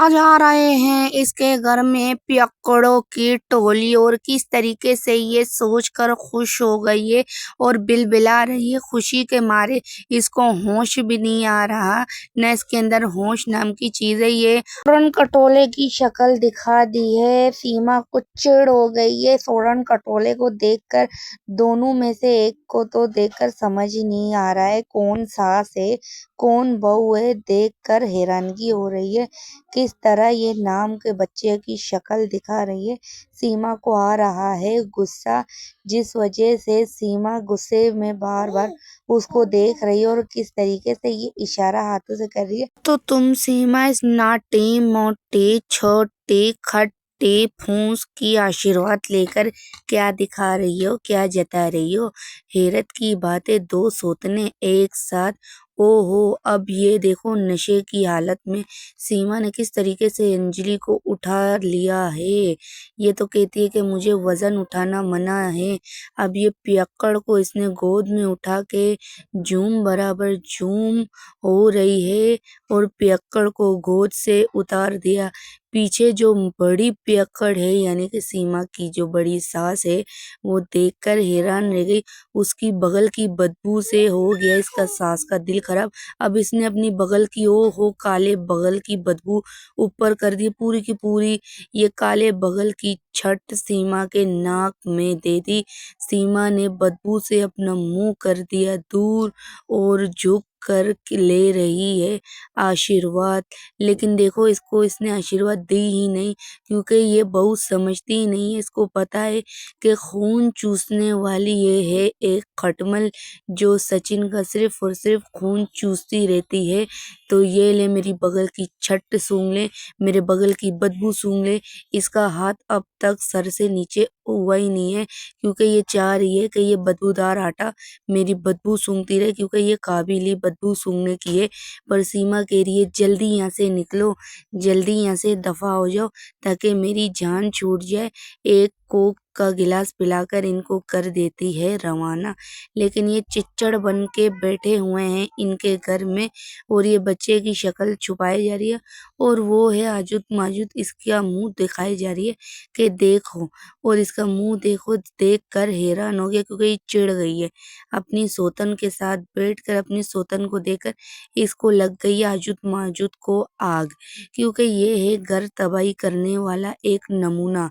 आज आ रहे हैं इसके घर में पियक्कड़ों की टोली और किस तरीके से ये सोचकर खुश हो गई है और बिलबिला रही है खुशी के मारे। इसको होश भी नहीं आ रहा, न इसके अंदर होश नाम की चीज है। ये सोरन खटोले की शक्ल दिखा दी है। सीमा को चिढ़ हो गई है सोरन खटोले को देखकर। दोनों में से एक को तो देखकर समझ ही नहीं आ रहा है कौन सास है कौन बहू है। देखकर हैरानगी हो रही है किस तरह ये नाम के बच्चे की शक्ल दिखा रही है। सीमा को आ रहा है गुस्सा, जिस वजह से सीमा गुस्से में बार बार उसको देख रही है और किस तरीके से ये इशारा हाथों से कर रही है। तो तुम सीमा इस नाटे मोटे छोटे खट्टे फूस की आशीर्वाद लेकर क्या दिखा रही हो, क्या जता रही हो। हैरत की बात है, दो सौतने एक साथ। ओहो, अब ये देखो नशे की हालत में सीमा ने किस तरीके से अंजलि को उठा लिया है। ये तो कहती है कि मुझे वजन उठाना मना है। अब ये पियक्कड़ को इसने गोद में उठा के झूम बराबर झूम हो रही है और पियक्कड़ को गोद से उतार दिया। पीछे जो बड़ी पियक्कड़ है यानी कि सीमा की जो बड़ी सास है वो देखकर हैरान रह गई। उसकी बगल की बदबू से हो गया इसका सास का दिल खराब। अब इसने अपनी बगल की हो काले बगल की बदबू ऊपर कर दी पूरी की पूरी। ये काले बगल की छट सीमा के नाक में दे दी। सीमा ने बदबू से अपना मुंह कर दिया दूर और झुक कर ले रही है आशीर्वाद। लेकिन देखो इसको इसने आशीर्वाद दी ही नहीं, क्योंकि ये बहुत समझती ही नहीं है। इसको पता है कि खून चूसने वाली ये है एक खटमल जो सचिन का सिर्फ और सिर्फ खून चूसती रहती है। तो ये ले मेरी बगल की छट सूंघ ले, मेरे बगल की बदबू सूंघ ले। इसका हाथ अब तक सर से नीचे हुआ ही नहीं है, क्योंकि ये चाह रही है कि ये बदबूदार आटा मेरी बदबू सूंघती रहे, क्योंकि ये काबिल ही बदबू सूंघने की है। पर सीमा कह रही है जल्दी यहाँ से निकलो, जल्दी यहाँ से दफा हो जाओ ताकि मेरी जान छूट जाए। एक कोक का गिलास पिलाकर इनको कर देती है रवाना। लेकिन ये चिच्चड़ बन के बैठे हुए हैं इनके घर में और ये बच्चे की शक्ल छुपाई जा रही है और वो है आजुत माजुत इसका मुंह दिखाई जा रही है कि देखो। और इसका मुंह देखो, देख कर हैरान हो गया क्योंकि ये चिढ़ गई है अपनी सोतन के साथ बैठकर। अपनी सोतन को देखकर इसको लग गई आजुत माजुत को आग, क्योंकि ये है घर तबाही करने वाला एक नमूना।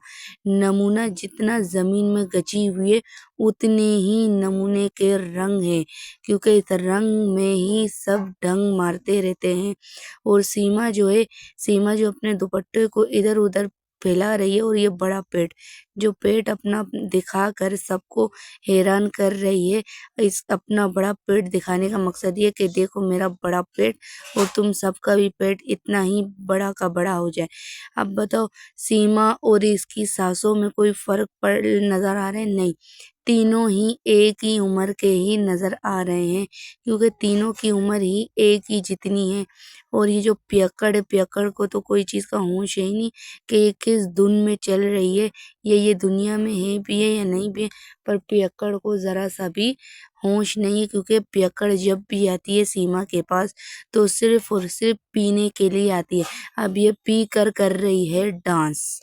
नमूना जितना जमीन में गची हुई है उतने ही नमूने के रंग है, क्योंकि इस रंग में ही सब ढंग मारते रहते हैं। और सीमा जो है, सीमा जो अपने दुपट्टे को इधर उधर फैला रही है और ये बड़ा पेट जो पेट अपना दिखा कर सबको हैरान कर रही है। इस अपना बड़ा पेट दिखाने का मकसद ये कि देखो मेरा बड़ा पेट और तुम सबका भी पेट इतना ही बड़ा का बड़ा हो जाए। अब बताओ सीमा और इसकी सासों में कोई फर्क पड़ नजर आ रहा है? नहीं, तीनों ही एक ही उम्र के ही नजर आ रहे हैं, क्योंकि तीनों की उम्र ही एक ही जितनी है। और ये जो पियक्कड़ है, पियक्कड़ को तो कोई चीज का होश है ही नहीं कि ये किस धुन में चल रही है, ये दुनिया में है भी है या नहीं भी है। पर पियक्कड़ को जरा सा भी होश नहीं है, क्योंकि पियक्कड़ जब भी आती है सीमा के पास तो सिर्फ और सिर्फ पीने के लिए आती है। अब ये पी कर रही है डांस।